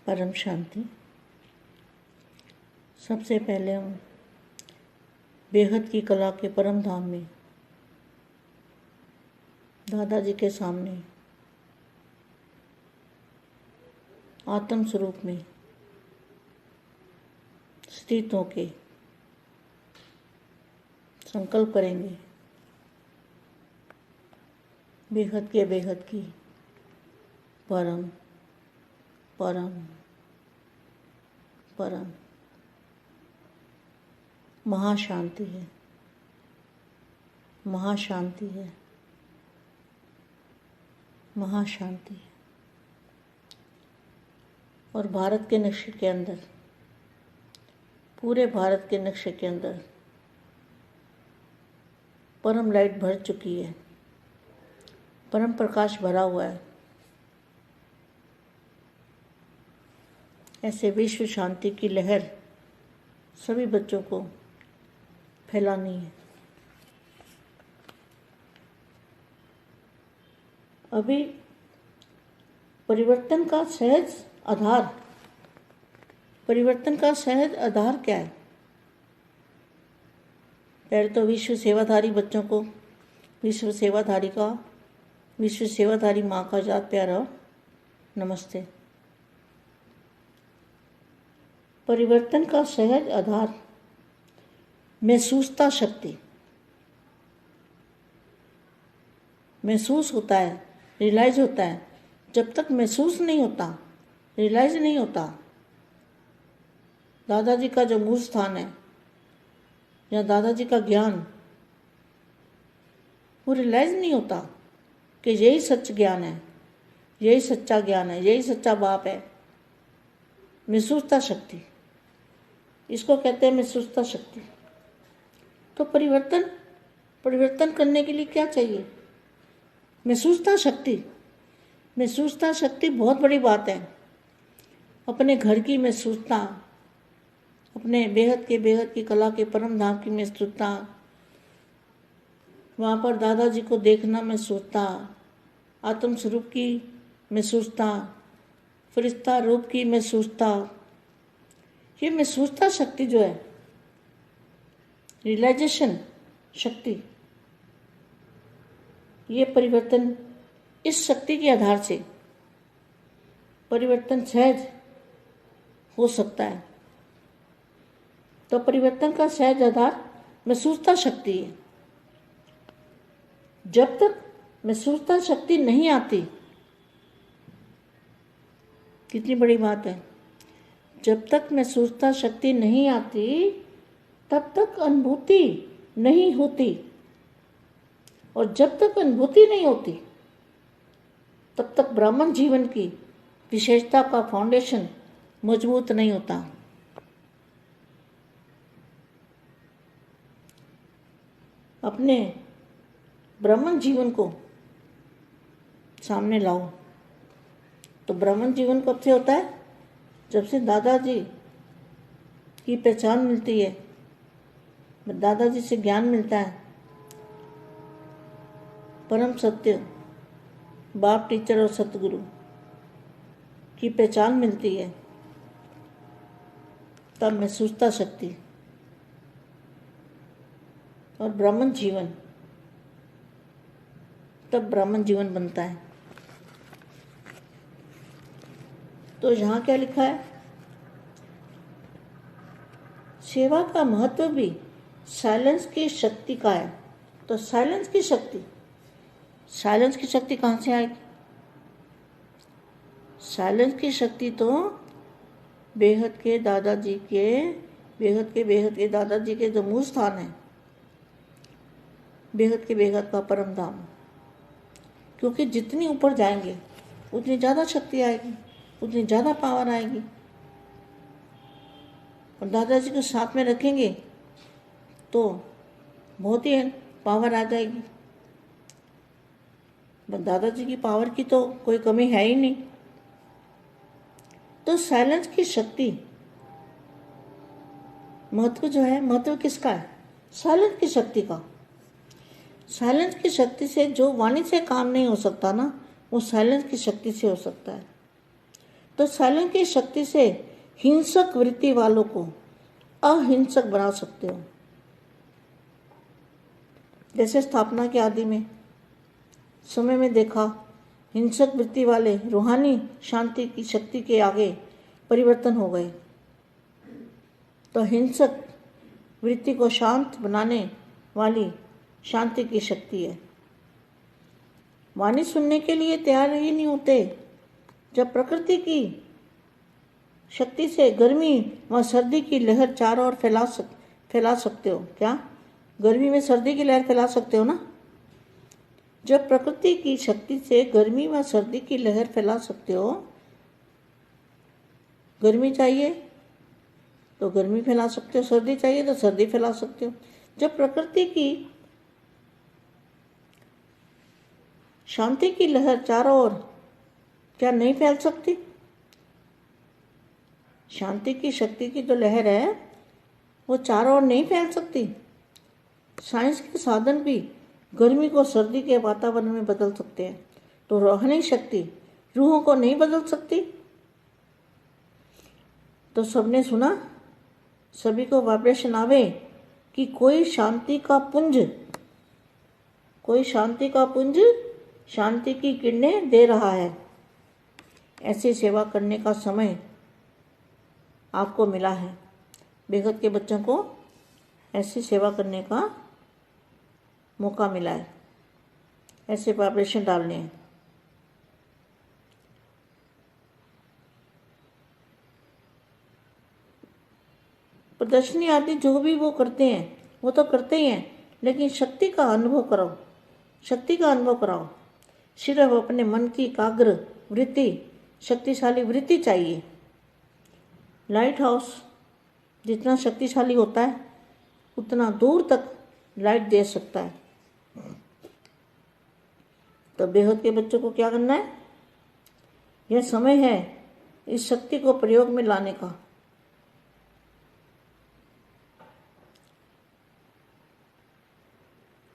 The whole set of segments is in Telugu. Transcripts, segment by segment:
परम शांति। सबसे पहले हम बेहद की कला के परम धाम में दादाजी के सामने आत्म स्वरूप में स्थित होके संकल्प करेंगे बेहद के बेहद की परम परम परम महाशांति है, महाशांति है, महाशांति है। और भारत के नक्शे के अंदर, पूरे भारत के नक्शे के अंदर परम लाइट भर चुकी है, परम प्रकाश भरा हुआ है। ऐसे विश्व शांति की लहर सभी बच्चों को फैलानी है। अभी परिवर्तन का सहज आधार, परिवर्तन का सहज आधार क्या है? पहले तो विश्व सेवाधारी बच्चों को विश्व सेवाधारी माँ का याद प्यारा नमस्ते। परिवर्तन का सहज आधार महसूसता शक्ति, महसूस होता है, रियलाइज होता है। जब तक महसूस नहीं होता, रियलाइज नहीं होता, दादाजी का जो मूल स्थान है या दादाजी का ज्ञान, वो रियलाइज नहीं होता कि यही सच ज्ञान है, यही सच्चा ज्ञान है, यही सच्चा बाप है। महसूसता शक्ति, इसको कहते हैं महसूसता शक्ति। तो परिवर्तन करने के लिए क्या चाहिए? महसूसता शक्ति। महसूसता शक्ति बहुत बड़ी बात है। अपने घर की महसूसता, अपने बेहद की कला के परम धाम की महसूसता, वहाँ पर दादाजी को देखना महसूसता, आत्म स्वरूप की महसूसता, फरिश्ता रूप की महसूसता। ये महसूसता शक्ति जो है, रियलाइजेशन शक्ति, ये परिवर्तन, इस शक्ति के आधार से परिवर्तन सहज हो सकता है। तो परिवर्तन का सहज आधार महसूसता शक्ति है। जब तक महसूसता शक्ति नहीं आती, कितनी बड़ी बात है, जब तक महसूसता शक्ति नहीं आती तब तक अनुभूति नहीं होती, और जब तक अनुभूति नहीं होती तब तक ब्राह्मण जीवन की विशेषता का फाउंडेशन मजबूत नहीं होता। अपने ब्राह्मण जीवन को सामने लाओ। तो ब्राह्मण जीवन कब से होता है? जब से दादाजी की पहचान मिलती है, दादाजी से ज्ञान मिलता है, परम सत्य बाप, टीचर और सतगुरु की पहचान मिलती है, तब महसूसता शक्ति और ब्राह्मण जीवन, तब ब्राह्मण जीवन बनता है। तो यहाँ क्या लिखा है? सेवा का महत्व भी साइलेंस की शक्ति का है। तो साइलेंस की शक्ति कहाँ से आएगी? साइलेंस की शक्ति तो बेहद के दादाजी के जो मूल स्थान है, बेहद का परम धाम। क्योंकि जितनी ऊपर जाएंगे उतनी ज़्यादा शक्ति आएगी, उतनी ज़्यादा पावर आएगी। और दादाजी को साथ में रखेंगे तो बहुत ही पावर आ जाएगी। दादाजी की पावर की तो कोई कमी है ही नहीं। तो साइलेंस की शक्ति महत्व जो है, महत्व किसका है? साइलेंस की शक्ति का। साइलेंस की शक्ति से जो वाणी से काम नहीं हो सकता ना, वो साइलेंस की शक्ति से हो सकता है। तो साइलेंस की शक्ति से हिंसक वृत्ति वालों को अहिंसक बना सकते हो। जैसे स्थापना के आदि में समय में देखा, हिंसक वृत्ति वाले रूहानी शांति की शक्ति के आगे परिवर्तन हो गए। तो हिंसक वृत्ति को शांत बनाने वाली शांति की शक्ति है। वाणी सुनने के लिए तैयार ही नहीं होते। जब प्रकृति की शक्ति से गर्मी व सर्दी की लहर चारों ओर फैला सकते हो। क्या गर्मी में सर्दी की लहर फैला सकते हो ना? जब प्रकृति की शक्ति से गर्मी व सर्दी की लहर फैला सकते हो, गर्मी चाहिए तो गर्मी फैला सकते हो, सर्दी चाहिए तो सर्दी फैला सकते हो। जब प्रकृति की शांति की लहर चारों ओर क्या नहीं फैल सकती? शांति की शक्ति की जो लहर है वो चारों ओर नहीं फैल सकती। साइंस के साधन भी गर्मी को सर्दी के वातावरण में बदल सकते हैं, तो रूहानी शक्ति रूहों को नहीं बदल सकती। तो सबने सुना, सभी को वाइब्रेशन आवे कि कोई शांति का पुंज शांति की किरणें दे रहा है। ऐसी सेवा करने का समय आपको मिला है। बेहद के बच्चों को ऐसी सेवा करने का मौका मिला है, ऐसे वाइब्रेशन डालने हैं। प्रदर्शनी आदि जो भी वो करते हैं वो तो करते ही हैं, लेकिन शक्ति का अनुभव कराओ। सिर्फ अपने मन की एकाग्र वृत्ति, शक्तिशाली वृत्ति चाहिए। लाइट हाउस जितना शक्तिशाली होता है उतना दूर तक लाइट दे सकता है। तो बेहद के बच्चों को क्या करना है? यह समय है इस शक्ति को प्रयोग में लाने का।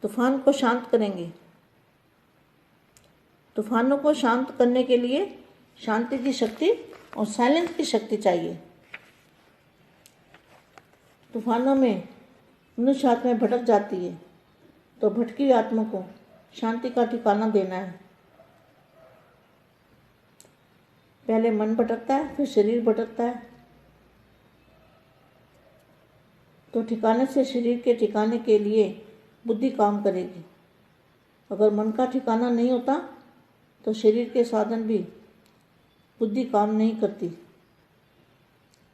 तूफान को शांत करेंगे। तूफानों को शांत करने के लिए शांति की शक्ति और साइलेंस की शक्ति चाहिए। तूफानों में मनुष्य आत्मा भटक जाती है, तो भटकी हुई आत्मा को शांति का ठिकाना देना है। पहले मन भटकता है, फिर शरीर भटकता है। तो ठिकाने से शरीर के ठिकाने के लिए बुद्धि काम करेगी। अगर मन का ठिकाना नहीं होता तो शरीर के साधन भी बुद्धि काम नहीं करती।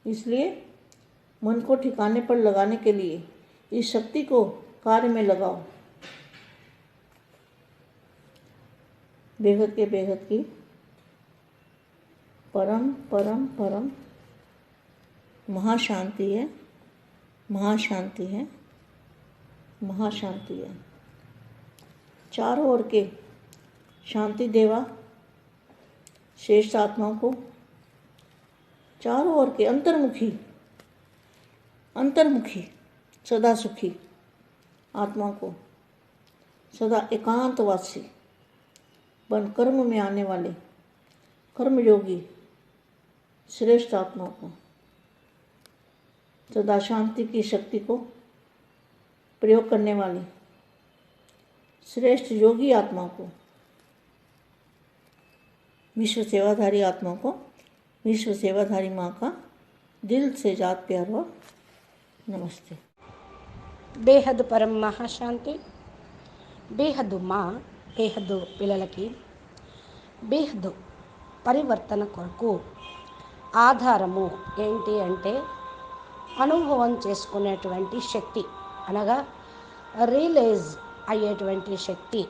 इसलिए मन को ठिकाने पर लगाने के लिए इस शक्ति को कार्य में लगाओ। बेहद के बेहद की परम परम परम महाशांति है, महाशांति है, महाशांति है। चारों ओर के शांति देवा श्रेष्ठ आत्माओं को, चारों ओर के अंतर्मुखी सदा सुखी आत्मा को, सदा एकांतवासी बन कर्म में आने वाले कर्मयोगी श्रेष्ठ आत्मा को, सदा शांति की शक्ति को प्रयोग करने वाली श्रेष्ठ योगी आत्मा को, विश्व सेवाधारी आत्मा को, विश्व सेवाधारी माँ का दिल से जात प्यार और नमस्ते। బేహద్ పరం మహాశాంతి, బేహద్దు మా బేహద్దు పిల్లలకి బేహద్దు పరివర్తన కొరకు ఆధారము ఏంటి అంటే అనుభవం చేసుకునేటువంటి శక్తి, అనగా రియలైజ్ అయ్యేటువంటి శక్తి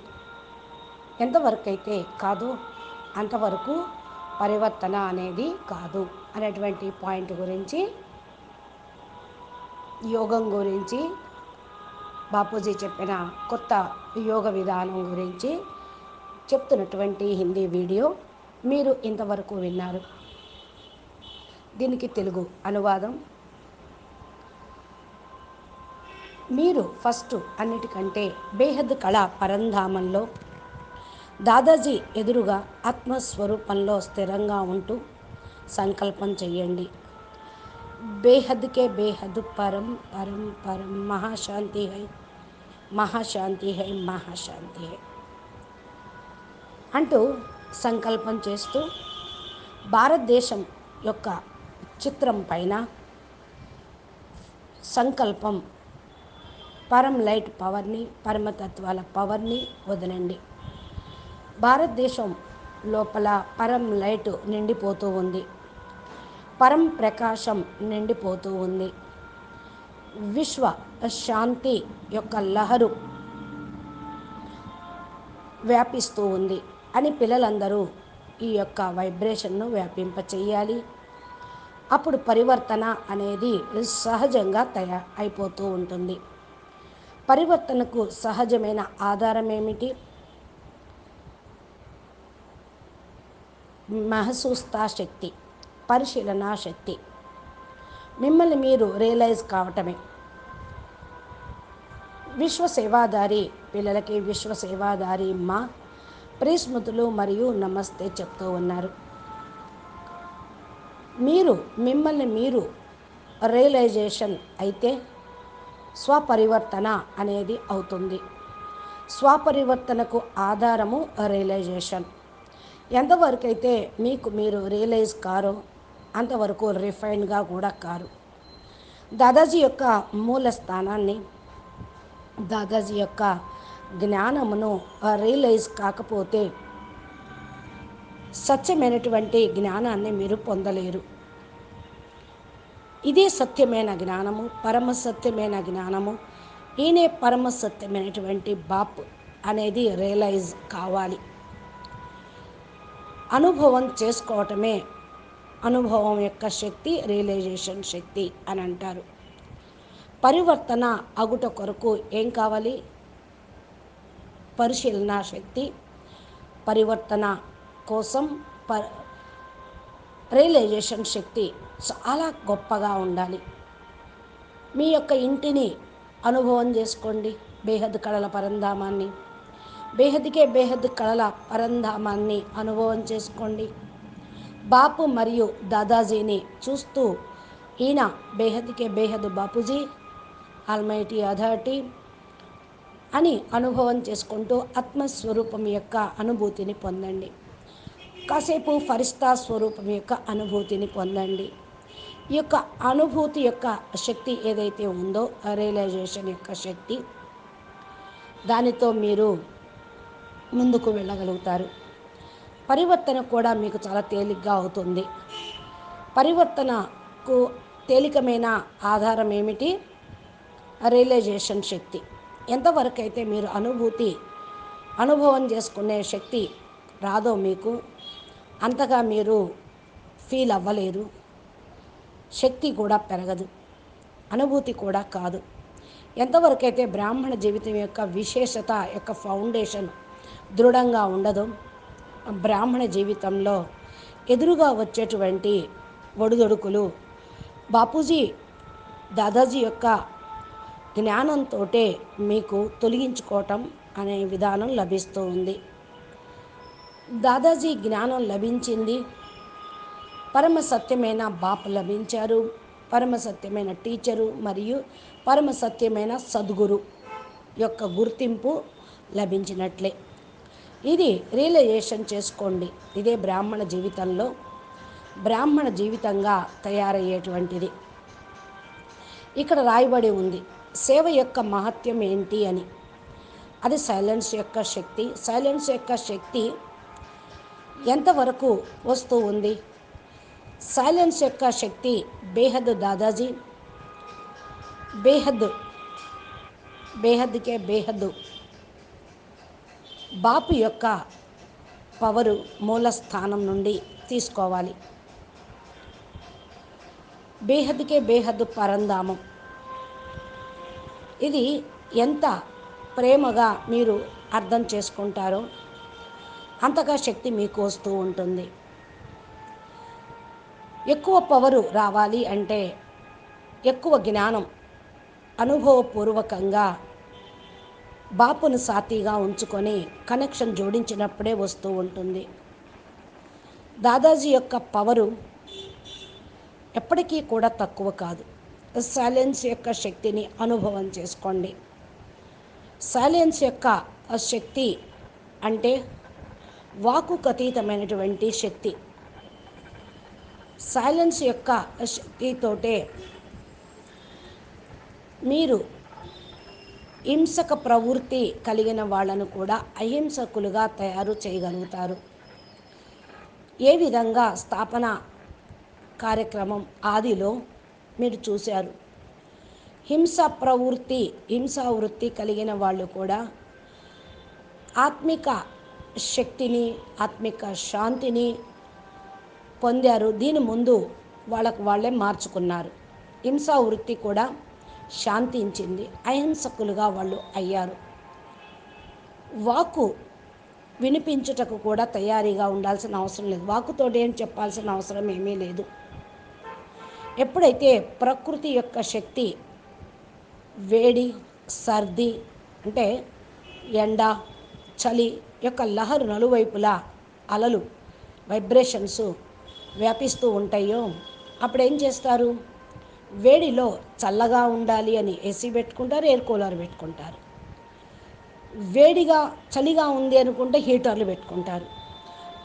ఎంతవరకు అయితే కాదు అంతవరకు పరివర్తన అనేది కాదు అనేటువంటి పాయింట్ గురించి, యోగం గురించి, బాపూజీ చెప్పిన కొత్త యోగ విధానం గురించి చెప్తున్నటువంటి హిందీ వీడియో మీరు ఇంతవరకు విన్నారు. దీనికి తెలుగు అనువాదం. మీరు ఫస్ట్ అన్నిటికంటే బేహద్ కళా పరంధామంలో దాదాజీ ఎదురుగా ఆత్మస్వరూపంలో స్థిరంగా ఉంటూ సంకల్పం చెయ్యండి. బేహద్కే బేహద్ పరం పరం పరం మహాశాంతి హై, మహాశాంతి హై, మహాశాంతి హై అంటూ సంకల్పం చేస్తూ భారతదేశం యొక్క చిత్రం పైన సంకల్పం పరం లైట్ పవర్ని, పరమతత్వాల పవర్ని వదలండి. భారతదేశం లోపల పరం లైట్ నిండిపోతూ ఉంది, పరం ప్రకాశం నిండిపోతూ ఉంది. విశ్వ శాంతి యొక్క లహరు వ్యాపిస్తూ ఉంది అని పిల్లలందరూ ఈ యొక్క వైబ్రేషన్ను వ్యాపింపచేయాలి. అప్పుడు పరివర్తన అనేది సహజంగా అయిపోతూ ఉంటుంది. పరివర్తనకు సహజమైన ఆధారం ఏమిటి? మహసూస్తా శక్తి, పరిశీలనా శక్తి. మిమ్మల్ని మీరు రియలైజ్ కావటమే. విశ్వసేవాదారి పిల్లలకి విశ్వసేవాదారి మా ప్రియస్మృతులు మరియు నమస్తే చెప్తూ ఉన్నారు. మిమ్మల్ని మీరు రియలైజేషన్ అయితే స్వపరివర్తన అనేది అవుతుంది. స్వపరివర్తనకు ఆధారము రియలైజేషన్. ఎంతవరకు అయితే మీకు మీరు రియలైజ్ కారో అంతవరకు రిఫైన్డ్గా కూడా కారు. దాదాజీ యొక్క మూల స్థానాన్ని, దాదాజీ యొక్క జ్ఞానమును రియలైజ్ కాకపోతే సత్యమైనటువంటి జ్ఞానాన్ని మీరు పొందలేరు. ఇదే సత్యమైన జ్ఞానము, పరమ సత్యమైన జ్ఞానము. ఈయనే పరమ సత్యమైనటువంటి బాప్ అనేది రియలైజ్ కావాలి. అనుభవం చేసుకోవటమే అనుభవం యొక్క శక్తి, రియలైజేషన్ శక్తి అని అంటారు. పరివర్తన అగుట కొరకు ఏం కావాలి? పరిశీలన శక్తి. పరివర్తన కోసం రియలైజేషన్ శక్తి చాలా గొప్పగా ఉండాలి. మీ యొక్క ఇంటిని అనుభవం చేసుకోండి, బేహద్ కళల పరంధామాన్ని. బేహద్కే బేహద్ కళల పరంధామాన్ని అనుభవం చేసుకోండి. బాపు మరియు దాదాజీని చూస్తూ ఈయన బేహద్కే బేహద్ బాపూజీ, ఆల్మైటీ అథారిటీ అని అనుభవం చేసుకుంటూ ఆత్మస్వరూపం యొక్క అనుభూతిని పొందండి. కాసేపు ఫరిస్తా స్వరూపం యొక్క అనుభూతిని పొందండి. ఈ యొక్క అనుభూతి యొక్క శక్తి ఏదైతే ఉందో, రియలైజేషన్ యొక్క శక్తి, దానితో మీరు ముందుకు వెళ్ళగలుగుతారు. పరివర్తన కూడా మీకు చాలా తేలిగ్గా అవుతుంది. పరివర్తనకు తేలికమైన ఆధారం ఏమిటి? రియలైజేషన్ శక్తి. ఎంతవరకు అయితే మీరు అనుభవం చేసుకునే శక్తి రాదో మీకు, అంతగా మీరు ఫీల్ అవ్వలేరు. శక్తి కూడా పెరగదు, అనుభూతి కూడా కాదు. ఎంతవరకైతే బ్రాహ్మణ జీవితం యొక్క విశేషత యొక్క ఫౌండేషన్ దృఢంగా ఉండదో, బ్రాహ్మణ జీవితంలో ఎదురుగా వచ్చేటువంటి ఒడిదొడుకులు బాపూజీ, దాదాజీ యొక్క జ్ఞానంతో మీకు తొలగించుకోవటం అనే విధానం లభిస్తూ ఉంది. దాదాజీ జ్ఞానం లభించింది, పరమ సత్యమైన బాప్ లభించారు, పరమ సత్యమైన టీచరు మరియు పరమ సత్యమైన సద్గురు యొక్క గుర్తింపు లభించినట్లే. ఇది రియలైజేషన్ చేసుకోండి. ఇదే బ్రాహ్మణ జీవితంలో బ్రాహ్మణ జీవితంగా తయారయ్యేటువంటిది. ఇక్కడ రాయబడి ఉంది సేవ యొక్క మహత్యం ఏంటి అని. అది సైలెన్స్ యొక్క శక్తి. సైలెన్స్ యొక్క శక్తి ఎంతవరకు వస్తూ ఉంది? సైలెన్స్ యొక్క శక్తి బేహద్ దాదాజీ, బేహద్కే బేహద్ బాపు యొక్క పవరు మూల స్థానం నుండి తీసుకోవాలి. బేహద్కే బేహద్ పరంధామం. ఇది ఎంత ప్రేమగా మీరు అర్థం చేసుకుంటారో అంతగా శక్తి మీకు వస్తూ ఉంటుంది. ఎక్కువ పవరు రావాలి అంటే ఎక్కువ జ్ఞానం అనుభవపూర్వకంగా బాపును సాతిగా ఉంచుకొని కనెక్షన్ జోడించినప్పుడే వస్తూ ఉంటుంది. దాదాజీ యొక్క పవరు ఎప్పటికీ కూడా తక్కువ కాదు. సైలెన్స్ యొక్క శక్తిని అనుభవం చేసుకోండి. సైలెన్స్ యొక్క శక్తి అంటే వాక్కుకు అతీతమైనటువంటి శక్తి. సైలెన్స్ యొక్క శక్తితోటే మీరు హింసక ప్రవృత్తి కలిగిన వాళ్ళను కూడా అహింసకులుగా తయారు చేయగలుగుతారు. ఏ విధంగా స్థాపన కార్యక్రమం ఆదిలో మీరు చూశారు. హింసావృత్తి కలిగిన వాళ్ళు కూడా ఆత్మిక శక్తిని, ఆత్మిక శాంతిని పొందారు. దీని ముందు వాళ్ళకు వాళ్ళే మార్చుకున్నారు. హింసావృత్తి కూడా శాంతించింది, అహింసకులుగా వాళ్ళు అయ్యారు. వాక్కు వినిపించుటకు కూడా తయారీగా ఉండాల్సిన అవసరం లేదు. వాక్కుతోటి ఏం చెప్పాల్సిన అవసరం ఏమీ లేదు. ఎప్పుడైతే ప్రకృతి యొక్క శక్తి వేడి, సర్ది అంటే ఎండ, చలి యొక్క లహరు నలువైపులా అలలు, వైబ్రేషన్స్ వ్యాపిస్తూ ఉంటాయో అప్పుడు ఏం చేస్తారు? వేడిలో చల్లగా ఉండాలి అని ఏసీ పెట్టుకుంటారు, ఎయిర్ కూలర్ పెట్టుకుంటారు. వేడిగా చలిగా ఉంది అనుకుంటే హీటర్లు పెట్టుకుంటారు.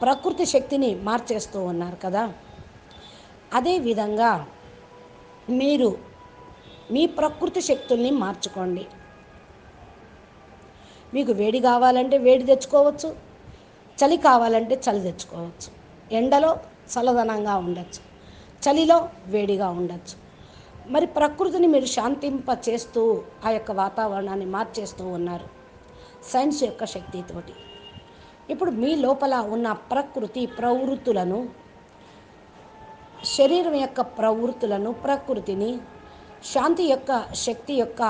ప్రకృతి శక్తిని మార్చేస్తూ ఉన్నారు కదా. అదేవిధంగా మీరు మీ ప్రకృతి శక్తుల్ని మార్చుకోండి. మీకు వేడి కావాలంటే వేడి తెచ్చుకోవచ్చు, చలి కావాలంటే చలి తెచ్చుకోవచ్చు. ఎండలో చల్లదనంగా ఉండొచ్చు, చలిలో వేడిగా ఉండొచ్చు. మరి ప్రకృతిని మీరు శాంతింప చేస్తూ ఆ యొక్క వాతావరణాన్ని మార్చేస్తూ ఉన్నారు సైన్స్ యొక్క శక్తితోటి. ఇప్పుడు మీ లోపల ఉన్న ప్రకృతి ప్రవృత్తులను, శరీరం యొక్క ప్రవృత్తులను, ప్రకృతిని శాంతి యొక్క శక్తి యొక్క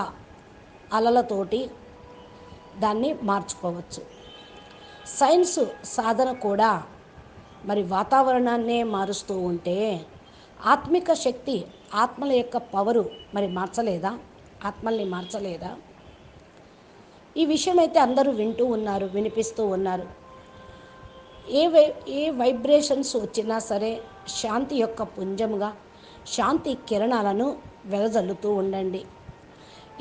అలలతోటి దాన్ని మార్చుకోవచ్చు. సైన్స్ సాధన కూడా మరి వాతావరణాన్నే మారుస్తూ ఉంటే ఆత్మిక శక్తి, ఆత్మల యొక్క పవరు మరి మార్చలేదా? ఆత్మల్ని మార్చలేదా? ఈ విషయం అయితే అందరూ వింటూ ఉన్నారు, వినిపిస్తూ ఉన్నారు. ఏ వైబ్రేషన్స్ వచ్చినా సరే శాంతి యొక్క పుంజముగా శాంతి కిరణాలను వెదజల్లుతూ ఉండండి.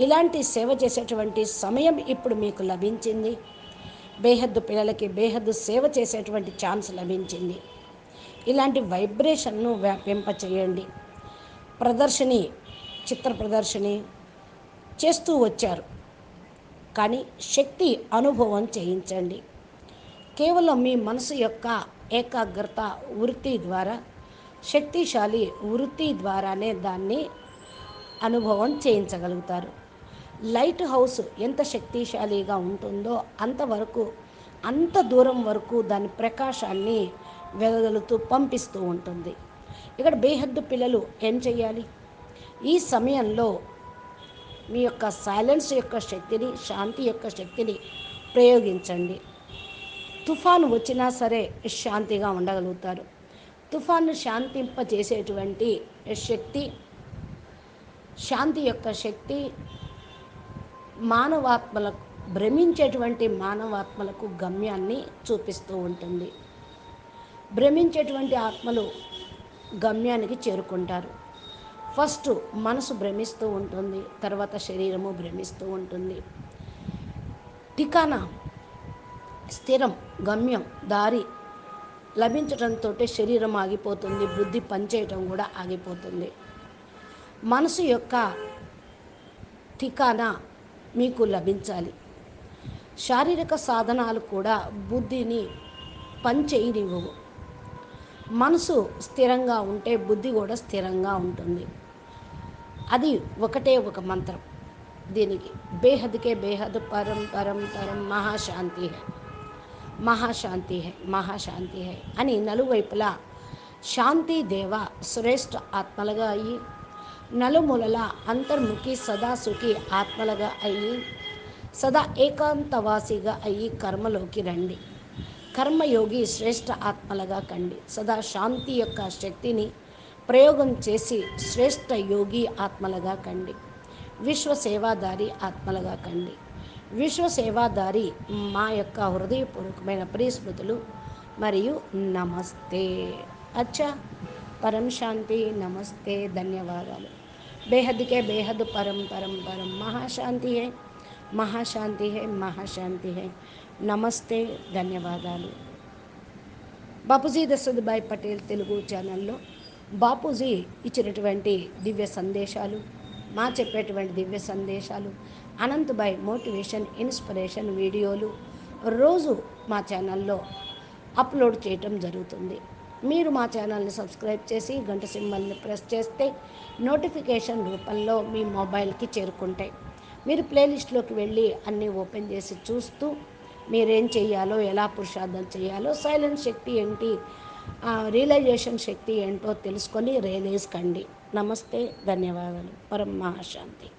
ఇలాంటి సేవ చేసేటువంటి సమయం ఇప్పుడు మీకు లభించింది. బేహద్దు పిల్లలకి బేహద్దు సేవ చేసేటువంటి ఛాన్స్ లభించింది. ఇలాంటి వైబ్రేషన్ను వ్యాపింపచేయండి. చిత్ర ప్రదర్శని చేస్తూ వచ్చారు, కానీ శక్తి అనుభవం చేయించండి. కేవలం మీ మనసు యొక్క ఏకాగ్రత వృత్తి ద్వారా, శక్తిశాలి వృత్తి ద్వారానే దాన్ని అనుభవం చేయించగలుగుతారు. లైట్ హౌస్ ఎంత శక్తిశాలిగా ఉంటుందో అంత దూరం వరకు దాని ప్రకాశాన్ని వెదజల్లుతూ పంపిస్తూ ఉంటుంది. ఇక్కడ బేహద్దు పిల్లలు ఏం చేయాలి? ఈ సమయంలో మీ యొక్క సైలెన్స్ యొక్క శక్తిని, శాంతి యొక్క శక్తిని ప్రయోగించండి. తుఫాను వచ్చినా సరే శాంతిగా ఉండగలుగుతారు. తుఫాను శాంతింపజేసేటువంటి శక్తి, శాంతి యొక్క శక్తి భ్రమించేటువంటి మానవాత్మలకు గమ్యాన్ని చూపిస్తూ ఉంటుంది. భ్రమించేటువంటి ఆత్మలు గమ్యానికి చేరుకుంటారు. ఫస్ట్ మనసు భ్రమిస్తూ ఉంటుంది, తర్వాత శరీరము భ్రమిస్తూ ఉంటుంది. ఠికానా, స్థిరం, గమ్యం, దారి లభించడంతో శరీరం ఆగిపోతుంది, బుద్ధి పనిచేయటం కూడా ఆగిపోతుంది. మనసు యొక్క ఠికానా మీకు లభించాలి. శారీరక సాధనాలు కూడా బుద్ధిని పనిచేయనివ్వవు. మనసు స్థిరంగా ఉంటే బుద్ధి కూడా స్థిరంగా ఉంటుంది. అది ఒకటే ఒక మంత్రం దీనికి. బేహద్కే బేహద్, పరం పరం పరం, మహాశాంతి హై, మహాశాంతి హై, మహాశాంతి హై అని నలువైపులా శాంతి దేవ శ్రేష్ఠ ఆత్మలుగా అయ్యి, నలుమూలల అంతర్ముఖి సదా సుఖి ఆత్మలుగా అయ్యి, సదా ఏకాంతవాసిగా అయ్యి కర్మలోకి రండి. కర్మయోగి శ్రేష్ఠ ఆత్మలుగా కండి. సదా శాంతి యొక్క శక్తిని ప్రయోగం చేసి శ్రేష్ఠ యోగి ఆత్మలుగా కండి. విశ్వసేవాదారి ఆత్మలుగా కండి. విశ్వసేవాదారి మా యొక్క హృదయపూర్వకమైన ప్రియస్మృతులు మరియు నమస్తే. అచ్చా. పరం శాంతి. నమస్తే, ధన్యవాదాలు. బేహద్కే బేహద్ పరం పరం పరం మహాశాంతి హై, మహాశాంతి హై, మహాశాంతి హై. నమస్తే, ధన్యవాదాలు. బాపూజీ దశరథభాయ్ పటేల్ తెలుగు ఛానల్లో బాపూజీ ఇచ్చినటువంటి దివ్య సందేశాలు, మా చెప్పేటువంటి దివ్య సందేశాలు, అనంతభాయ్ మోటివేషన్ ఇన్స్పిరేషన్ వీడియోలు రోజు మా ఛానల్లో అప్లోడ్ చేయటం జరుగుతుంది. మీరు మా ఛానల్ని సబ్స్క్రైబ్ చేసి గంట సింబల్ని ప్రెస్ చేస్తే నోటిఫికేషన్ రూపంలో మీ మొబైల్కి చేరుకుంటాయి. మీరు ప్లేలిస్ట్లోకి వెళ్ళి అన్నీ ఓపెన్ చేసి చూస్తూ మీరేం చేయాలో, ఎలా పురుషార్థం చేయాలో, సైలెంట్ శక్తి ఏంటి, రియలైజేషన్ శక్తి ఏంటో తెలుసుకొని రియలైజ్ కండి. నమస్తే, ధన్యవాదాలు. పరం మహాశాంతి.